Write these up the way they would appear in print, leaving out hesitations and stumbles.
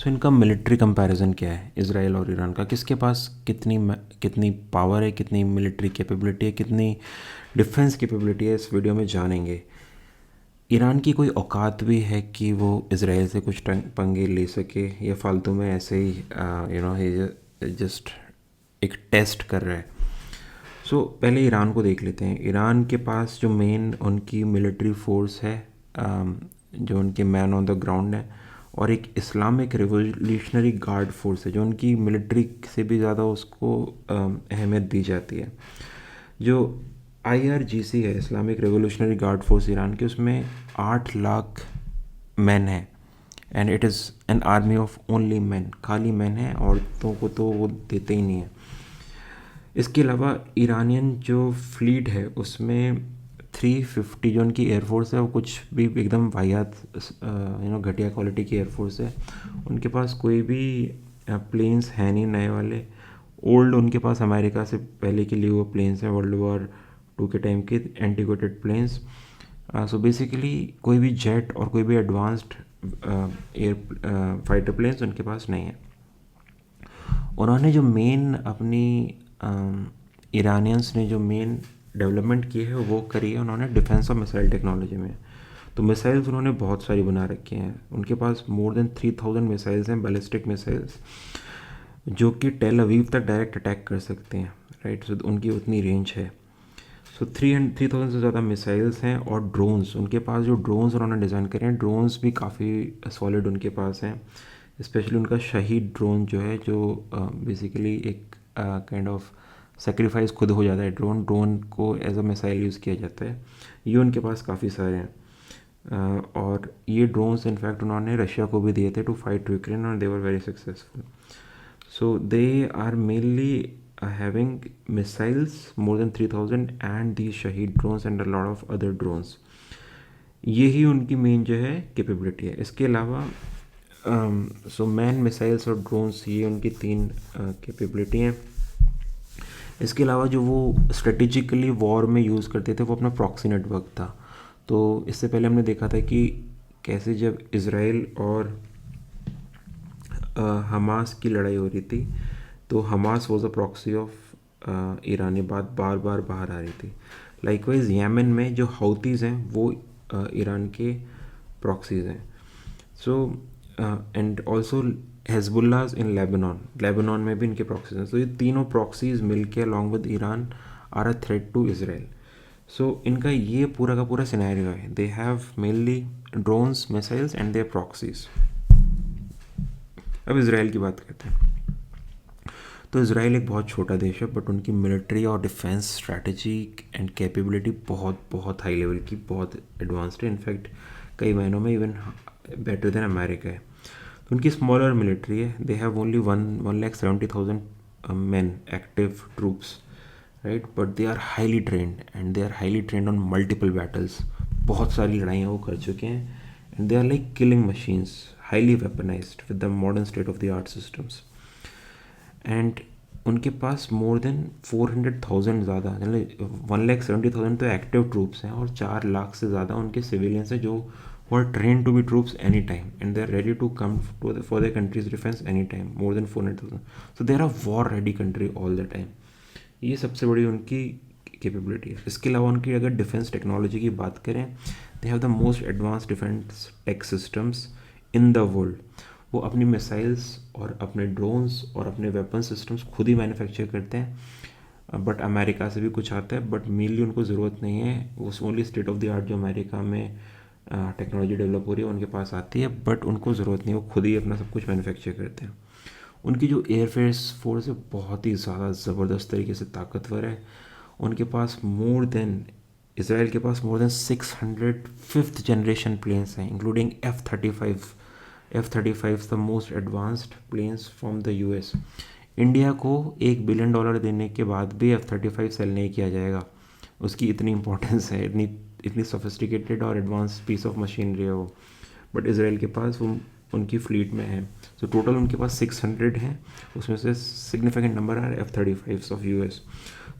सो इनका military comparison क्या है इज़राइल और ईरान का, किसके पास कितनी पावर है, कितनी मिलिट्री कैपेबिलिटी है, कितनी डिफेंस कैपेबिलिटी है, इस वीडियो में जानेंगे। ईरान की कोई औकात भी है कि वो इज़राइल से कुछ पंगे ले सके, या फालतू में ऐसे ही जस्ट एक टेस्ट कर रहा है। सो पहले ईरान को देख लेते हैं। ईरान के पास जो मेन उनकी मिलिट्री फोर्स है, जो उनके मैन ऑन द ग्राउंड है, और एक इस्लामिक रिवोल्यूशनरी गार्ड फोर्स है जो उनकी मिलिट्री से भी ज़्यादा उसको अहमियत दी जाती है। जो IRGC है, Islamic revolutionary guard force Iran की, उसमें 8 लाख मैन हैं, and it is an army of only man, खाली मैन है, औरतों को तो वो देते ही नहीं है। इसके अलावा ईरानियन जो फ्लीट है उसमें 350 जो उनकी एयरफोर्स है वो कुछ भी एकदम वाहियात घटिया क्वालिटी की एयरफोर्स है। उनके पास कोई भी प्लेन्स हैं नहीं नए वाले, ओल्ड उनके पास अमेरिका से पहले के लिए वो प्लेन्स हैं, वर्ल्ड वॉर 2 के टाइम के एंटीक्वेटेड प्लेन्स। सो बेसिकली कोई भी जेट और कोई भी एडवांस्ड एयर फाइटर प्लेन्स उनके पास नहीं है। उन्होंने जो मेन अपनी ईरानियंस ने जो मेन डेवलपमेंट की है वो करी है उन्होंने डिफेंस और मिसाइल टेक्नोलॉजी में। तो मिसाइल्स उन्होंने बहुत सारी बना रखी हैं। उनके पास मोर देन 3000 मिसाइल्स हैं, बैलिस्टिक मिसाइल्स, जो कि टेल अवीव तक डायरेक्ट अटैक कर सकते हैं, राइट। सो उनकी उतनी रेंज है। सो 3000 से ज़्यादा मिसाइल्स हैं। और ड्रोन्स, उनके पास जो ड्रोन्स उन्होंने डिज़ाइन करे हैं, ड्रोन्स भी काफ़ी सॉलिड उनके पास हैं। स्पेशली उनका शहीद ड्रोन जो है, जो बेसिकली एक काइंड ऑफ सेक्रीफाइस खुद हो जाता है। ड्रोन को एज अ मिसाइल यूज़ किया जाता है। ये उनके पास काफ़ी सारे हैं। और ये ड्रोन्स इनफैक्ट उन्होंने रशिया को भी दिए थे टू फाइट यूक्रेन, और they were very successful. So they are mainly having missiles more than 3000 and these शहीद drones and a lot of other drones। यही उनकी मेन जो है कैपेबिलिटी है। इसके अलावा सो मैन, मिसाइल्स और ड्रोन्स, ये उनकी 3 कैपेबिलिटी हैं। इसके अलावा जो वो स्ट्रेटेजिकली वॉर में यूज़ करते थे वो अपना प्रॉक्सी नेटवर्क था। तो इससे पहले हमने देखा था कि कैसे जब इज़राइल और हमास की लड़ाई हो रही थी तो Hamas was a proxy of Iran. ये बात बार बार बाहर आ रही थी। लाइकवाइज येमन में जो हौतीज़ हैं वो ईरान के प्रॉक्सीज़ हैं। So and also Hezbollahs in Lebanon में भी इनके प्रॉक्सीज हैं। तो ये तीनों प्रॉक्सीज मिलके along with Iran are a threat to Israel. So इनका ये पूरा का पूरा सिनेरियो है। They have mainly drones, missiles and their proxies. अब इज़राइल की बात करते हैं। तो इज़राइल एक बहुत छोटा देश है, बट उनकी मिलिट्री और डिफेंस स्ट्रैटेजी एंड कैपेबिलिटी बहुत बहुत हाई लेवल की, बहुत एडवांस्ड है। इनफैक्ट कई महीनों में इवन बेटर देन अमेरिका है। तो उनकी स्मॉलर मिलिट्री है। They have only 1,70,000 men active troops, right, but they are highly trained and they are highly trained on multiple battles. बहुत सारी लड़ाइयाँ वो कर चुके हैं, and they are like killing machines, highly weaponized with the modern state of the art systems. And उनके पास more then 400,000 ज़्यादा, मतलब 1,70,000 तो एक्टिव ट्रूप्स हैं, और 4 लाख से ज़्यादा उनके सिविलियंस हैं जो who are trained to be troops anytime and they are ready to come for their country's defense anytime, more than 400,000। so they are a war ready country all the time। ये सबसे बड़ी उनकी capability है। इसके अलावा उनकी अगर defence technology की बात करें, they have the most advance defence tech systems in the world. वो अपनी मिसाइल्स और अपने ड्रोन्स और अपने वेपन सिस्टम्स खुद ही मैन्युफैक्चर करते हैं। बट अमेरिका से भी कुछ आता है, बट मेनली उनको ज़रूरत नहीं है। वो only state of the art जो अमेरिका में टेक्नोलॉजी डेवलप हो रही है उनके पास आती है, बट उनको ज़रूरत नहीं, वो खुद ही अपना सब कुछ मैन्युफैक्चर करते हैं। उनकी जो एयरफेस फोर्स है बहुत ही ज़्यादा ज़बरदस्त तरीके से ताकतवर है। उनके पास इसराइल के पास more than 600 5th generation planes हैं, including F-35। F-35 the most advanced planes from the US। India को $1 बिलियन देने के बाद भी F-35 सेल नहीं किया जाएगा। उसकी इतनी इंपॉर्टेंस है, इतनी सोफिस्टिकेटेड और एडवांस पीस ऑफ मशीनरी है वो। बट इसराइल के पास वो उनकी फ्लीट में है। सो टोटल उनके पास 600 हैं, उसमें से सिग्निफिकेंट नंबर है F-35 ऑफ US।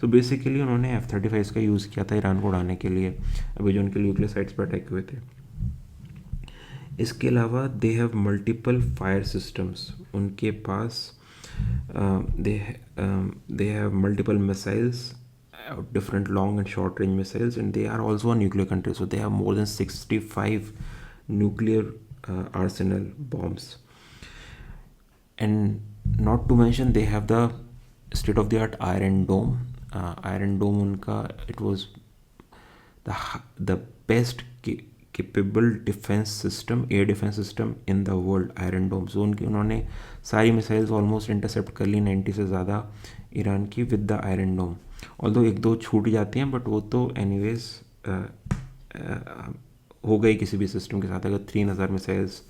तो बेसिकली उन्होंने F-35 का यूज़ किया था ईरान को उड़ाने के लिए, अभी जो उनके न्यूक्लियर साइट्स पर अटैक हुए थे। इसके अलावा they have multiple fire systems, उनके पास they have multiple missiles, different long and short range missiles, and they are also a nuclear country, so they have more than 65 nuclear arsenal bombs. And not to mention they have the state of the art Iron Dome. Iron Dome उनका it was the best capable defense system, air defense system in the world, Iron Dome. So उन्होंने सारी missiles almost intercept कर ली 90 से ज़्यादा Iran की with the iron dome. Although एक दो छूट जाती हैं बट वो तो एनीवेज हो गई किसी भी सिस्टम के साथ अगर 3000 मिसाइल्स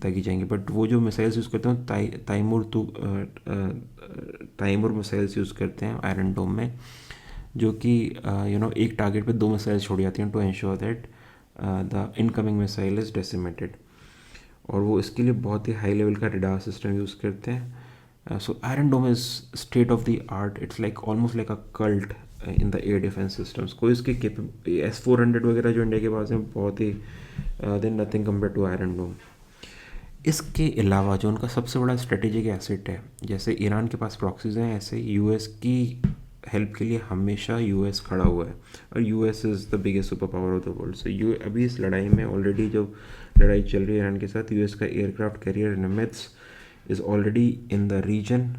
दागी जाएंगे. बट वो जो मिसाइल्स यूज़ करते हैं ताइमुर मिसाइल्स यूज़ करते हैं आयरन डोम में, जो कि एक टारगेट पे 2 मिसाइल्स छोड़ जाती हैं to ensure that the incoming missile is decimated. और वो इसके लिए बहुत ही हाई लेवल का रडार सिस्टम यूज़ करते हैं. So iron dome is state of the art. It's like almost like a cult in the air defence systems. कोई उसके S-400 वगैरह जो इंडिया के पास हैं बहुत ही then nothing compare to Iron Dome. इसके अलावा जो उनका सबसे बड़ा स्ट्रेटेजिक एसेट है, जैसे ईरान के पास प्रॉक्सीज हैं, ऐसे यूएस की हेल्प के लिए हमेशा यूएस खड़ा हुआ है. और US is the biggest super power of the world. So अभी इस लड़ाई में ऑलरेडी जो लड़ाई चल रही है ईरान के साथ, यूएस का aircraft carrier Nimitz is already in the region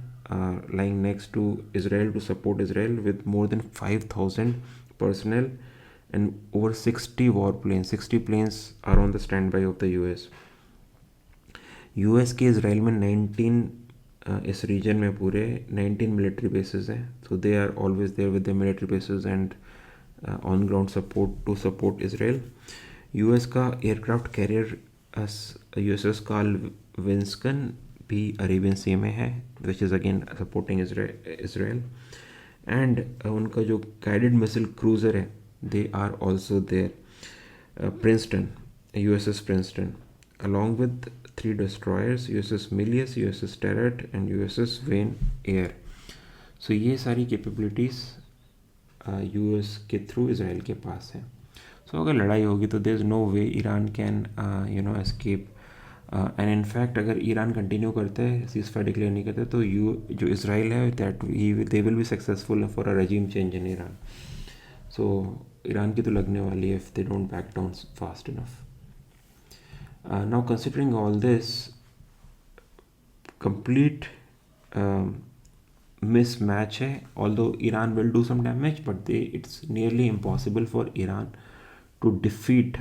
lying next to Israel to support Israel with more than 5,000 personnel and over 60 warplanes. 60 planes are on the standby of the US. US के Israel में 19 इस reason में पूरे 19 military bases हैं. So they are always there with the military bases and on ground support to support Israel. US का aircraft carrier USS Carl Vinson भी Arabian Sea में है, which is again supporting Israel. And उनका जो guided missile cruiser है, they are also there. Princeton, USS Princeton along with 3 destroyers, USS Milius, USS Terrett and USS Wayne Air. So ये सारी capabilities US के through Israel के पास है. So अगर लड़ाई होगी तो there is no way Iran can escape. And in fact अगर ईरान कंटिन्यू करता है, सीज़ फायर डिक्लेयर नहीं करता, तो जो इसराइल है that they will be successful for a regime change in Iran. So Iran की तो लगने वाली है if they don't back down fast enough. Now considering all this, complete mismatch है. Although Iran will do some damage, but it's nearly impossible for Iran to defeat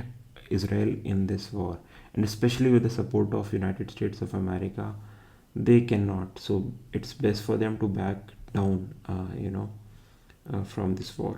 Israel in this war, and especially with the support of United States of America, they cannot. So it's best for them to back down from this war.